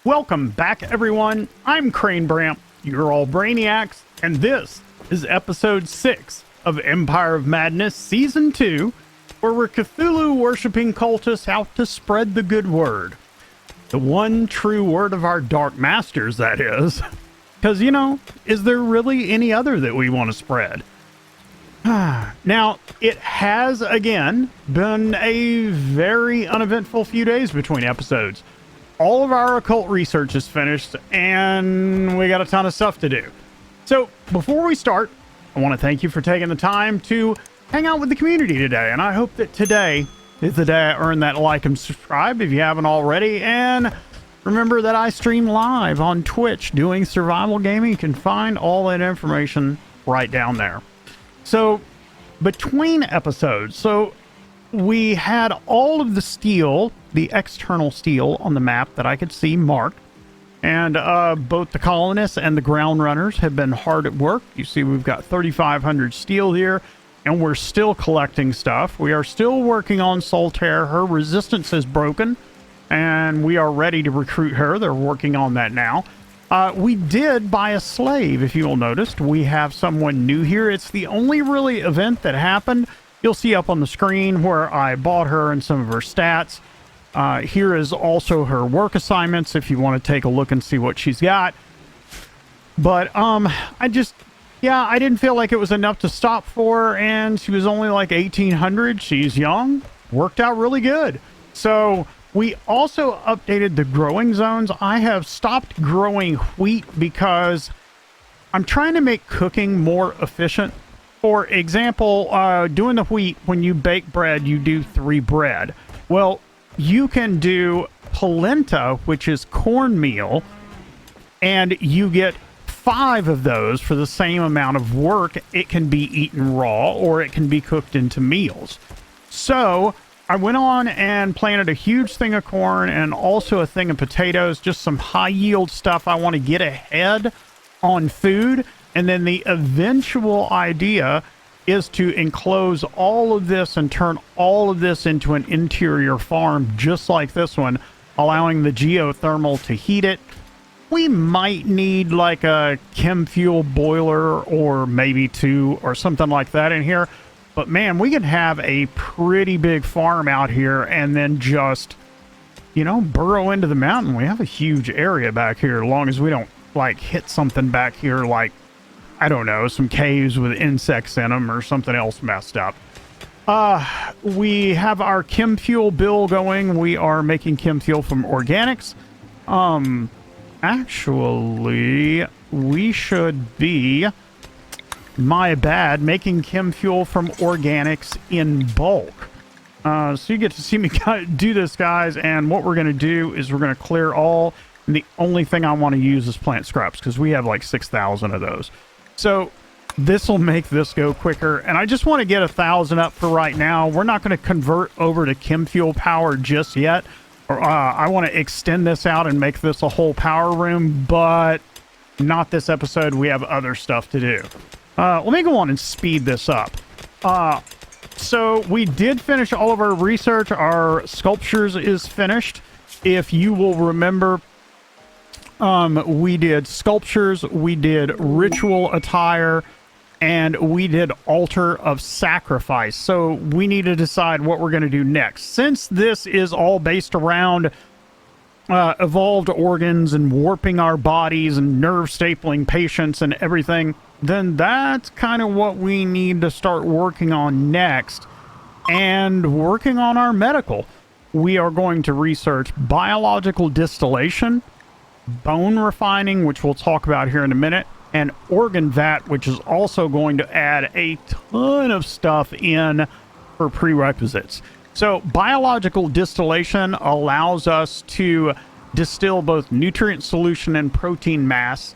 Welcome back, everyone. I'm Crane Bramp, you're all brainiacs, and this is episode 6 of Empire of Madness Season 2, where we're Cthulhu-worshipping cultists out to spread the good word. The one true word of our Dark Masters, that is. Because, you know, is there really any other that we want to spread? Now, it has, again, been a very uneventful few days between episodes. All of our occult research is finished, and we got a ton of stuff to do. So, before we start, I want to thank you for taking the time to hang out with the community today, and I hope that today is the day I earn that like and subscribe if you haven't already, and remember that I stream live on Twitch doing survival gaming. You can find all that information right down there. So, between episodes, we had all of the steel, the external steel on the map that I could see marked. And both the colonists and the ground runners have been hard at work. You see we've got 3,500 steel here, and we're still collecting stuff. We are still working on Soltaire. Her resistance is broken, and we are ready to recruit her. They're working on that now. We did buy a slave, if you will notice. We have someone new here. It's the only really event that happened. You'll see up on the screen where I bought her and some of her stats. Here is also her work assignments if you want to take a look and see what she's got. But I didn't feel like it was enough to stop for, and she was only like 1,800. She's young. Worked out really good. So we also updated the growing zones. I have stopped growing wheat because I'm trying to make cooking more efficient. For example, doing the wheat, when you bake bread, you do 3 bread. Well, you can do polenta, which is cornmeal, and you get 5 of those for the same amount of work. It can be eaten raw, or it can be cooked into meals. So I went on and planted a huge thing of corn and also a thing of potatoes, just some high-yield stuff. I want to get ahead on food. And then the eventual idea is to enclose all of this and turn all of this into an interior farm just like this one, allowing the geothermal to heat it. We might need like a chem fuel boiler or maybe 2 or something like that in here. But man, we can have a pretty big farm out here and then just, you know, burrow into the mountain. We have a huge area back here, as long as we don't like hit something back here like, I don't know, some caves with insects in them or something else messed up. We have our chem fuel bill going. We are making chem fuel from organics. Actually, we should be, my bad, making chem fuel from organics in bulk. So you get to see me do this, guys, and what we're going to do is we're going to clear all, and the only thing I want to use is plant scraps, because we have like 6,000 of those. So this will make this go quicker, and I just want to get 1,000 up for right now. We're not going to convert over to chem fuel power just yet. Or I want to extend this out and make this a whole power room, but not this episode. We have other stuff to do. Let me go on and speed this up. So we did finish all of our research. Our sculptures is finished. If you will remember, we did sculptures, we did ritual attire, and we did altar of sacrifice. So we need to decide what we're going to do next. Since this is all based around evolved organs and warping our bodies and nerve stapling patients and everything, then that's kind of what we need to start working on next, and working on our medical. We are going to research biological distillation, bone refining, which we'll talk about here in a minute, and organ vat, which is also going to add a ton of stuff in for prerequisites. So biological distillation allows us to distill both nutrient solution and protein mash,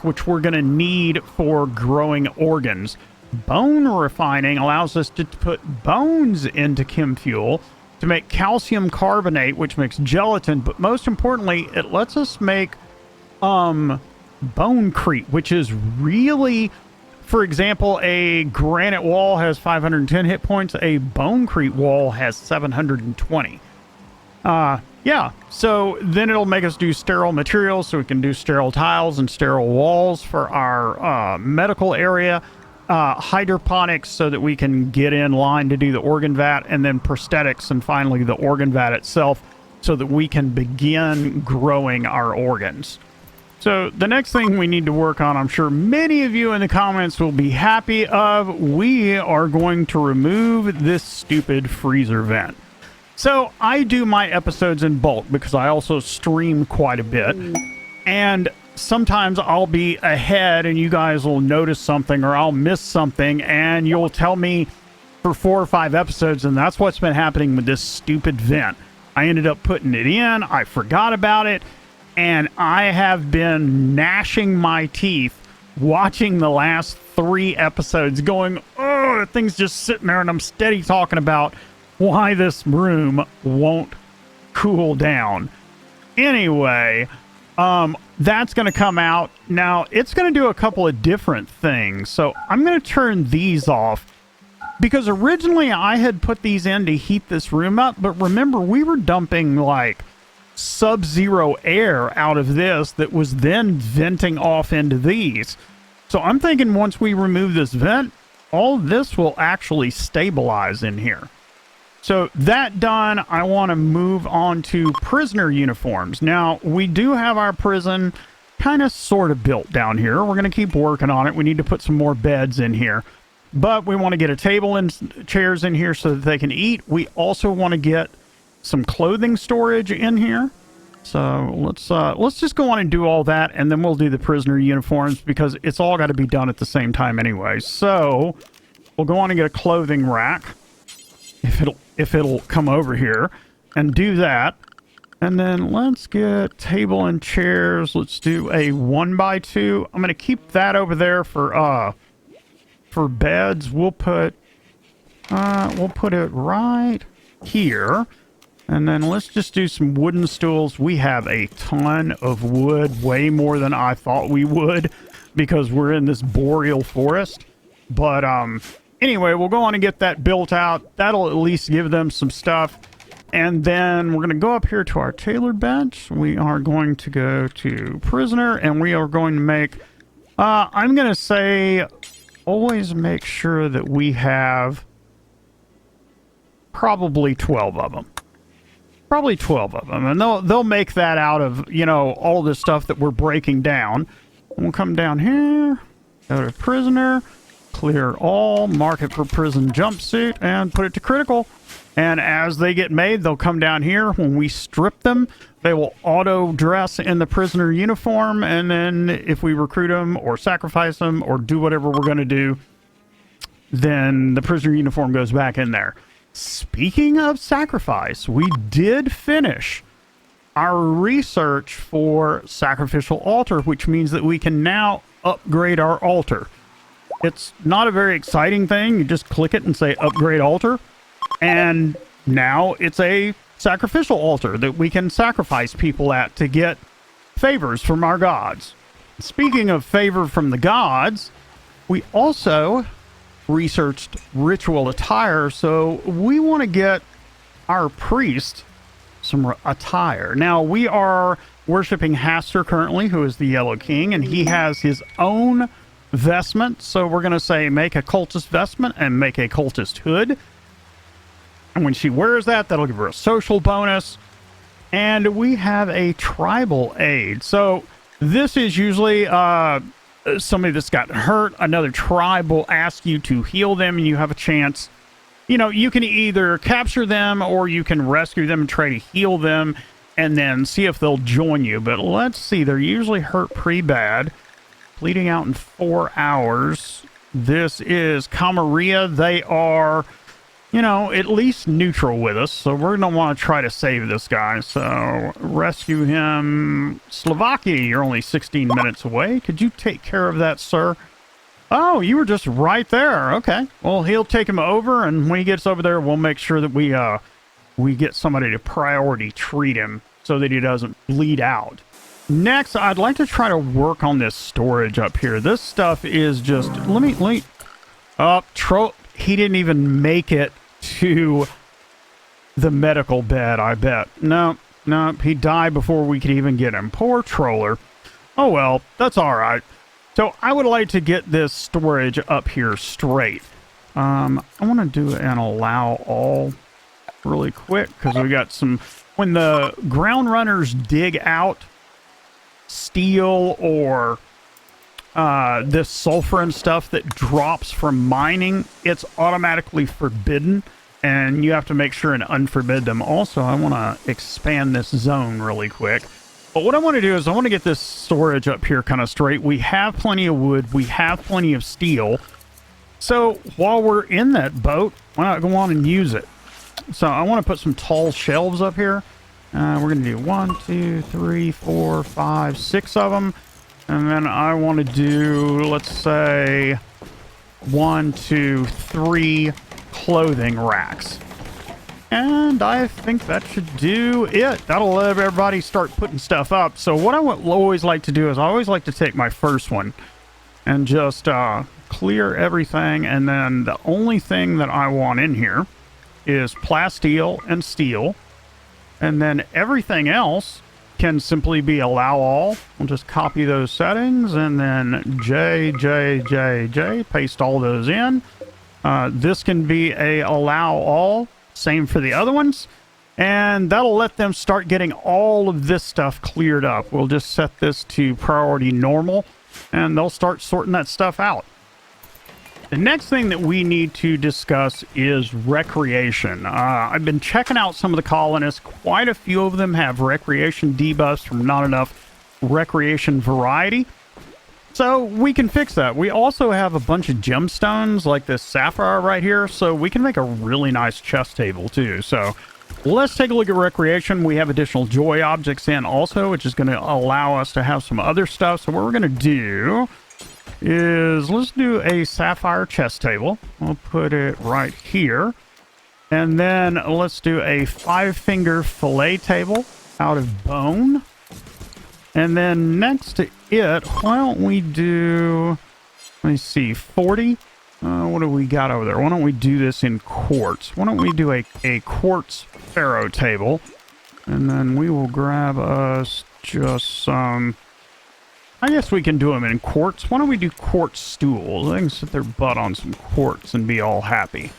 which we're going to need for growing organs. Bone refining allows us to put bones into chem fuel to make calcium carbonate, which makes gelatin, but most importantly, it lets us make bonecrete, which is really, for example, a granite wall has 510 hit points, a bonecrete wall has 720. Yeah, so then it'll make us do sterile materials, so we can do sterile tiles and sterile walls for our medical area. Hydroponics, so that we can get in line to do the organ vat, and then prosthetics, and finally the organ vat itself, so that we can begin growing our organs. So the next thing we need to work on, I'm sure many of you in the comments will be happy of, we are going to remove this stupid freezer vent. So I do my episodes in bulk because I also stream quite a bit, and sometimes I'll be ahead and you guys will notice something, or I'll miss something and you'll tell me for 4 or 5 episodes, and that's what's been happening with this stupid vent. I ended up putting it in, I forgot about it, and I have been gnashing my teeth watching the last 3 episodes going, oh, the thing's just sitting there, and I'm steady talking about why this room won't cool down. Anyway, that's going to come out. Now, it's going to do a couple of different things. So I'm going to turn these off because originally I had put these in to heat this room up. But remember, we were dumping like sub-zero air out of this that was then venting off into these. So I'm thinking once we remove this vent, all this will actually stabilize in here. So that done, I want to move on to prisoner uniforms. Now, we do have our prison kind of sort of built down here. We're going to keep working on it. We need to put some more beds in here. But we want to get a table and chairs in here so that they can eat. We also want to get some clothing storage in here. So let's just go on and do all that, and then we'll do the prisoner uniforms because it's all got to be done at the same time anyway. So we'll go on and get a clothing rack. If it'll come over here and do that. And then let's get table and chairs. Let's do a 1x2. I'm going to keep that over there for beds. We'll put it right here. And then let's just do some wooden stools. We have a ton of wood, way more than I thought we would because we're in this boreal forest. But anyway, we'll go on and get that built out. That'll at least give them some stuff. And then we're going to go up here to our tailored bench. We are going to go to prisoner, and we are going to make... I'm going to say always make sure that we have probably 12 of them. Probably 12 of them. And they'll make that out of, you know, all the stuff that we're breaking down. We'll come down here, go to prisoner... Clear all, mark it for prison jumpsuit, and put it to critical. And as they get made, they'll come down here. When we strip them, they will auto dress in the prisoner uniform. And then if we recruit them or sacrifice them or do whatever we're going to do, then the prisoner uniform goes back in there. Speaking of sacrifice, we did finish our research for sacrificial altar, which means that we can now upgrade our altar. It's not a very exciting thing. You just click it and say upgrade altar. And now it's a sacrificial altar that we can sacrifice people at to get favors from our gods. Speaking of favor from the gods, we also researched ritual attire. So we want to get our priest some attire. Now we are worshiping Haster currently, who is the Yellow King, and he has his own vestment. So we're going to say make a cultist vestment and make a cultist hood. And when she wears that, that'll give her a social bonus. And we have a tribal aid. So this is usually somebody that's gotten hurt. Another tribe will ask you to heal them, and you have a chance. You know, you can either capture them or you can rescue them and try to heal them and then see if they'll join you. But let's see. They're usually hurt pretty bad. Bleeding out in 4 hours. This is Camarilla. They are, you know, at least neutral with us. So we're going to want to try to save this guy. So rescue him. Slovakia, you're only 16 minutes away. Could you take care of that, sir? Oh, you were just right there. Okay. Well, he'll take him over. And when he gets over there, we'll make sure that we get somebody to priority treat him so that he doesn't bleed out. Next, I'd like to try to work on this storage up here. This stuff is just... Let me... He didn't even make it to the medical bed, I bet. No, Nope, he died before we could even get him. Poor troller. Oh well, that's all right. So I would like to get this storage up here straight. I want to do an allow all really quick because we got some... When the ground runners dig out steel or this sulfur and stuff that drops from mining, it's automatically forbidden, and you have to make sure and unforbid them. Also, I want to expand this zone really quick. But what I want to do is I want to get this storage up here kind of straight. We have plenty of wood. We have plenty of steel. So while we're in that boat, why not go on and use it? So I want to put some tall shelves up here. We're going to do 1, 2, 3, 4, 5, 6 of them. And then I want to do, let's say, 1, 2, 3 clothing racks. And I think that should do it. That'll let everybody start putting stuff up. So what I would always like to do is I always like to take my first one and just clear everything. And then the only thing that I want in here is plasteel and steel. And then everything else can simply be allow all. We'll just copy those settings and then J, paste all those in. This can be a allow all. Same for the other ones. And that'll let them start getting all of this stuff cleared up. We'll just set this to priority normal and they'll start sorting that stuff out. The next thing that we need to discuss is recreation. I've been checking out some of the colonists. Quite a few of them have recreation debuffs from not enough recreation variety. So we can fix that. We also have a bunch of gemstones like this sapphire right here. So we can make a really nice chest table too. So let's take a look at recreation. We have additional joy objects in also, which is going to allow us to have some other stuff. So what we're going to do is let's do a sapphire chest table. We'll put it right here. And then let's do a 5-finger fillet table out of bone. And then next to it, why don't we do, let me see, 40? What do we got over there? Why don't we do this in quartz? Why don't we do a quartz pharaoh table? And then we will grab us just some... I guess we can do them in quartz. Why don't we do quartz stools? They can sit their butt on some quartz and be all happy.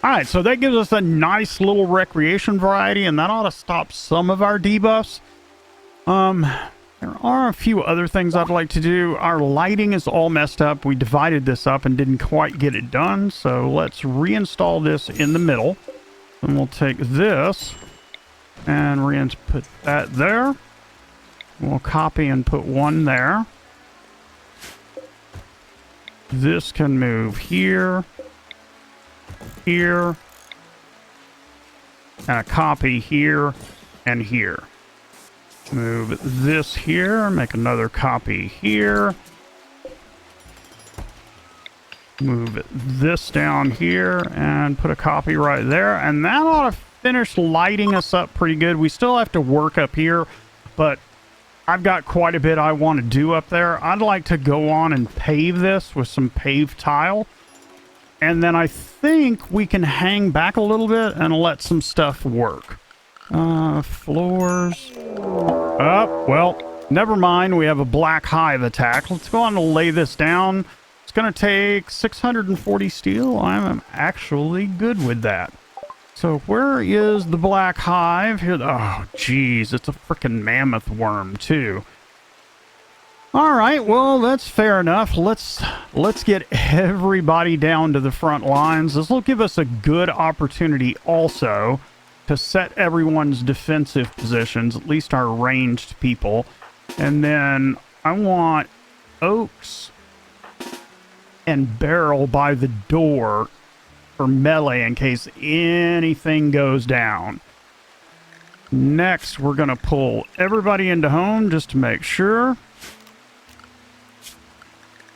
All right, so that gives us a nice little recreation variety, and that ought to stop some of our debuffs. There are a few other things I'd like to do. Our lighting is all messed up. We divided this up and didn't quite get it done, so let's reinstall this in the middle. And we'll take this and put that there. We'll copy and put one there. This can move here, here, and a copy here and here. Move this here, make another copy here. Move this down here and put a copy right there. And that ought to finish lighting us up pretty good. We still have to work up here, but I've got quite a bit I want to do up there. I'd like to go on and pave this with some paved tile. And then I think we can hang back a little bit and let some stuff work. Floors. Oh, well, never mind. We have a black hive attack. Let's go on and lay this down. It's going to take 640 steel. I'm actually good with that. So where is the black hive? Here. Oh, geez. It's a freaking mammoth worm, too. All right. Well, that's fair enough. Let's get everybody down to the front lines. This will give us a good opportunity also to set everyone's defensive positions, at least our ranged people. And then I want oaks and barrel by the door for melee in case anything goes down. Next, we're going to pull everybody into home just to make sure.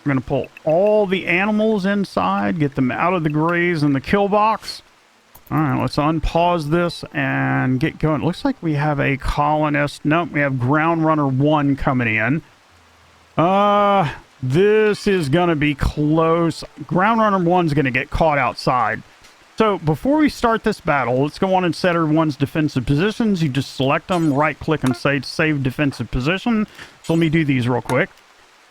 We're going to pull all the animals inside, get them out of the graze and the kill box. All right, let's unpause this and get going. Looks like we have a colonist. Nope, we have Ground Runner 1 coming in. This is going to be close. Ground Runner 1's going to get caught outside. So before we start this battle, let's go on and set everyone's defensive positions. You just select them, right-click, and say save defensive position. So let me do these real quick.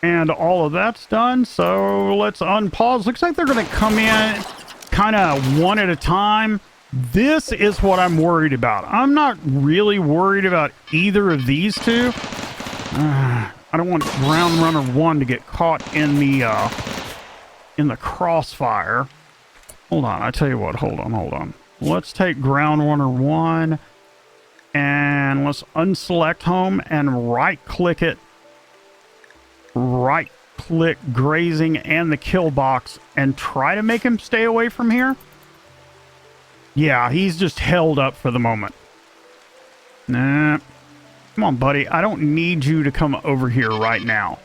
And all of that's done, so let's unpause. Looks like they're going to come in kind of one at a time. This is what I'm worried about. I'm not really worried about either of these two. I don't want Ground Runner 1 to get caught in the crossfire. Hold on, I tell you what, hold on. Let's take Ground Runner 1 and let's unselect home and right-click it. Right-click grazing and the kill box and try to make him stay away from here. Yeah, he's just held up for the moment. Nah. Come on, buddy. I don't need you to come over here right now.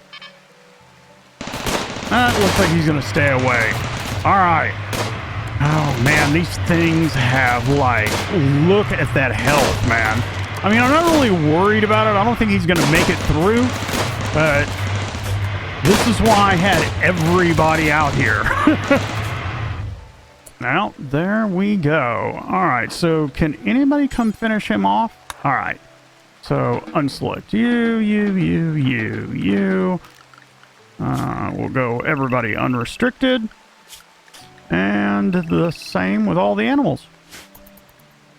That looks like he's going to stay away. All right. Oh, man, these things have, like, look at that health, man. I mean, I'm not really worried about it. I don't think he's going to make it through, but this is why I had everybody out here. Now, there we go. All right, so can anybody come finish him off? All right, so unselect you. We'll go everybody unrestricted. And the same with all the animals.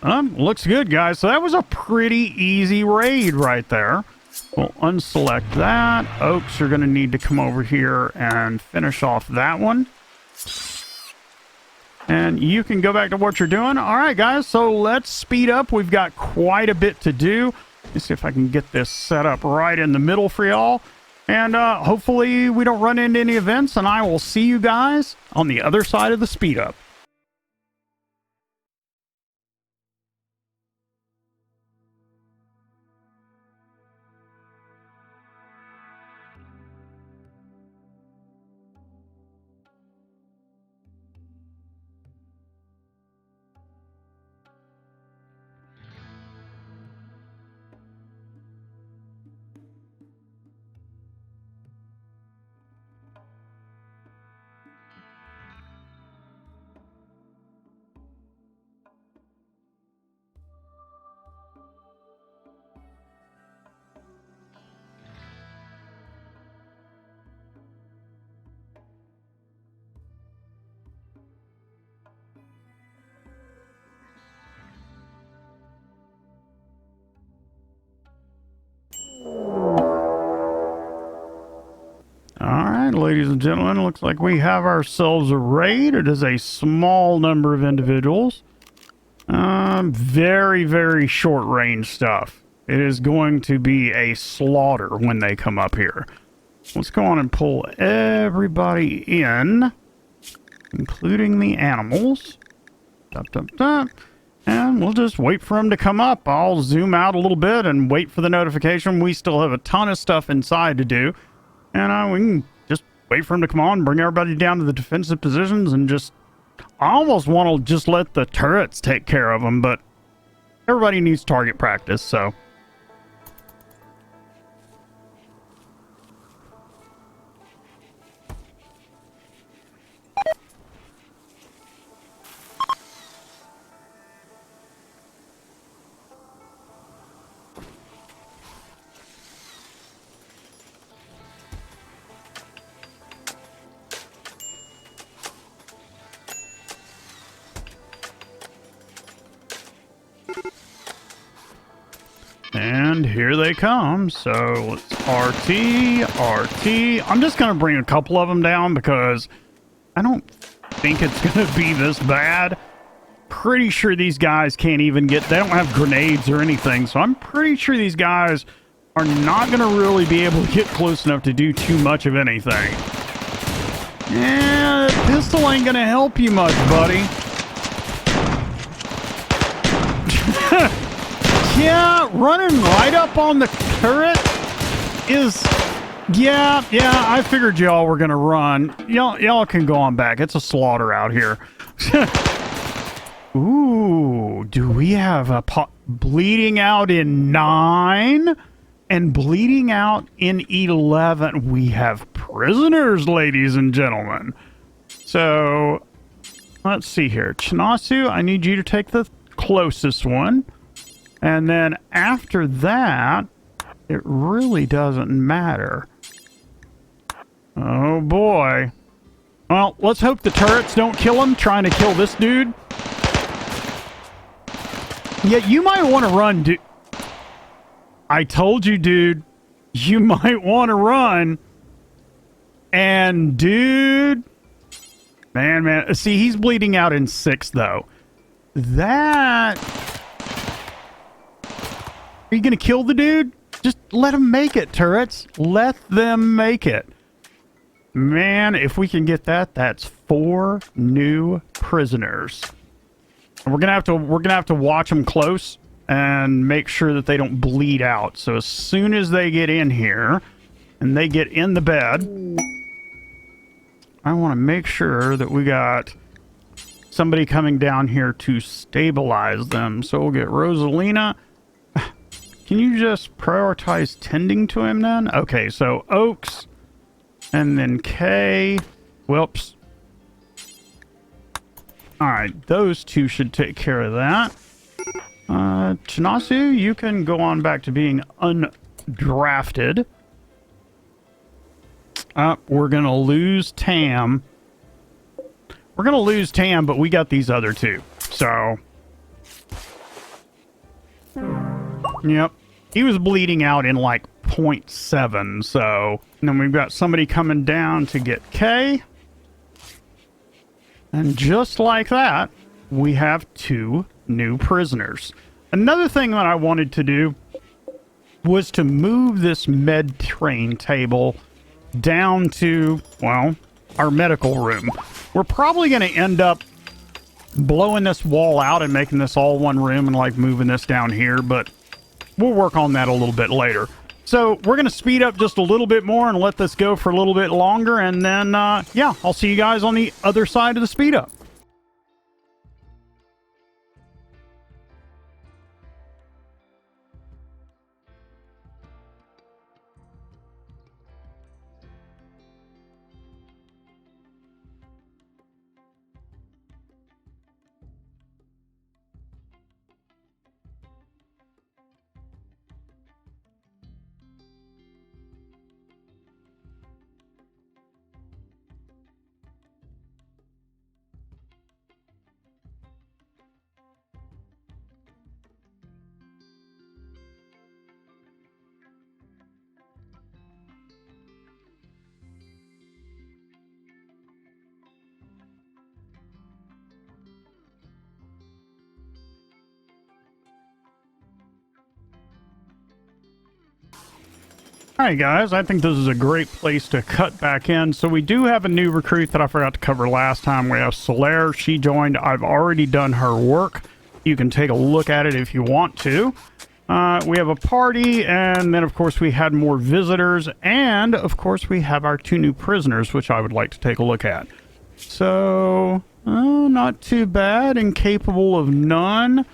Looks good, guys. So that was a pretty easy raid right there. We'll unselect that. Oaks are going to need to come over here and finish off that one. And you can go back to what you're doing. All right, guys, so let's speed up. We've got quite a bit to do. Let's see if I can get this set up right in the middle for y'all. And hopefully we don't run into any events, and I will see you guys on the other side of the speed up. Alright, ladies and gentlemen, looks like we have ourselves a raid. It is a small number of individuals. Very, very short range stuff. It is going to be a slaughter when they come up here. Let's go on and pull everybody in, including the animals. And we'll just wait for them to come up. I'll zoom out a little bit and wait for the notification. We still have a ton of stuff inside to do. And we can just wait for him to come on, bring everybody down to the defensive positions, and just... I almost want to just let the turrets take care of them, but everybody needs target practice, so... And here they come. So let's RT. I'm just going to bring a couple of them down because I don't think it's going to be this bad. Pretty sure these guys can't even get... They don't have grenades or anything. So I'm pretty sure these guys are not going to really be able to get close enough to do too much of anything. Yeah, that pistol ain't going to help you much, buddy. Yeah, running right up on the turret is... Yeah, I figured y'all were gonna run. Y'all can go on back. It's a slaughter out here. Ooh, do we have a bleeding out in 9 and bleeding out in 11? We have prisoners, ladies and gentlemen. So, Let's see here. Chinasu, I need you to take the closest one. And then after that, it really doesn't matter. Oh boy. Well, let's hope the turrets don't kill him trying to kill this dude. Yeah, you might want to run, dude. I told you, dude. You might want to run. And, dude... Man. See, he's bleeding out in 6, though. That... Are you going to kill the dude? Just let him make it, turrets. Let them make it. Man, if we can get that, that's 4 new prisoners. And we're gonna have to watch them close and make sure that they don't bleed out. So as soon as they get in here and they get in the bed, I want to make sure that we got somebody coming down here to stabilize them. So we'll get Rosalina. Can you just prioritize tending to him then? Okay, so Oaks and then Kay. Whoops. Alright, those 2 should take care of that. Chinasu, you can go on back to being undrafted. We're going to lose Tam. We're going to lose Tam, but we got these other 2. So. Yep. He was bleeding out in like 0.7, so. And then we've got somebody coming down to get Kay. And just like that, we have 2 new prisoners. Another thing that I wanted to do was to move this med train table down to, well, our medical room. We're probably going to end up blowing this wall out and making this all one room and like moving this down here, but we'll work on that a little bit later. So we're going to speed up just a little bit more and let this go for a little bit longer. And then, yeah, I'll see you guys on the other side of the speed up. Alright guys, I think this is a great place to cut back in. So we do have a new recruit that I forgot to cover last time. We have Solaire. She joined. I've already done her work. You can take a look at it if you want to. We have a party, and then of course we had more visitors, and of course we have our 2 new prisoners, which I would like to take a look at. So, not too bad. Incapable of none.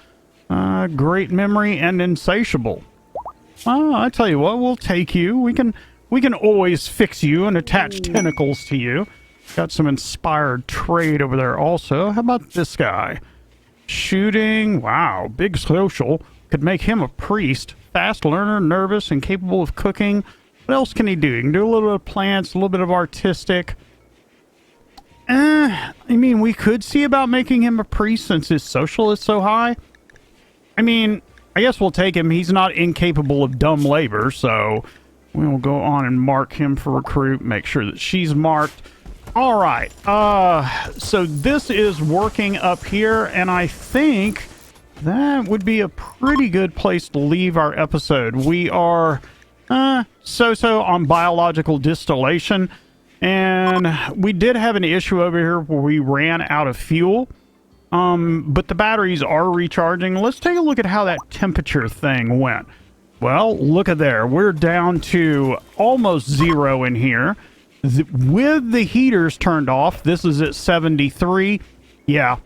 Great memory and insatiable. Oh, I tell you what, we'll take you. We can always fix you and attach tentacles to you. Got some inspired trade over there also. How about this guy? Shooting. Wow, big social. Could make him a priest. Fast learner, nervous, and capable of cooking. What else can he do? He can do a little bit of plants, a little bit of artistic. I mean, we could see about making him a priest since his social is so high. I mean, I guess we'll take him. He's not incapable of dumb labor, so we'll go on and mark him for recruit. Make sure that she's marked. All right. So this is working up here, and I think that would be a pretty good place to leave our episode. We are so-so on biological distillation, and we did have an issue over here where we ran out of fuel. But the batteries are recharging. Let's take a look at how that temperature thing went. Well, look at there. We're down to almost 0 in here. With the heaters turned off, this is at 73. Yeah,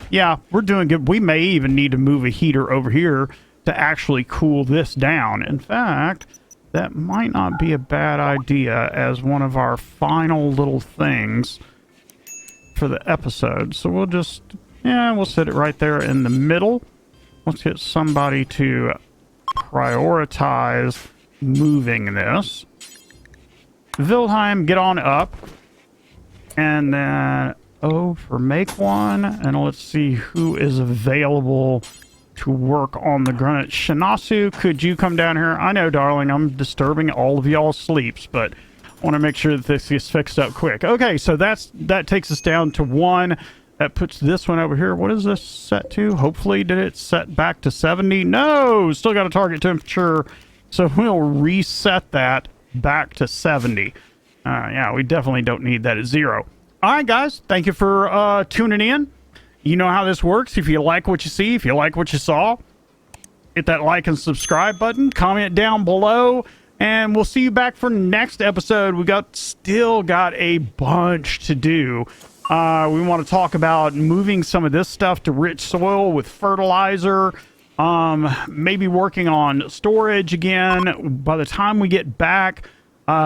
we're doing good. We may even need to move a heater over here to actually cool this down. In fact, that might not be a bad idea as one of our final little things for the episode. So we'll just Yeah, we'll set it right there in the middle. Let's get somebody to prioritize moving this. Wildheim, get on up. And then O for make one. And let's see who is available to work on the granite. Shinasu, could you come down here? I know, darling, I'm disturbing all of y'all's sleeps, but I want to make sure that this gets fixed up quick. Okay, so that takes us down to 1. That puts this one over here. What is this set to? Hopefully, did it set back to 70? No! Still got a target temperature. So we'll reset that back to 70. Yeah, we definitely don't need that at 0. All right, guys. Thank you for tuning in. You know how this works. If you like what you see, if you like what you saw, hit that like and subscribe button. Comment down below. And we'll see you back for next episode. We still got a bunch to do. We want to talk about moving some of this stuff to rich soil with fertilizer. Maybe working on storage again. By the time we get back,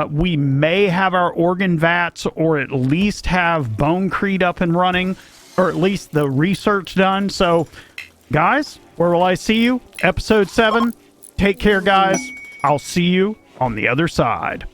we may have our organ vats or at least have Bonecrete up and running, or at least the research done. So, guys, where will I see you? Episode 7. Take care, guys. I'll see you on the other side.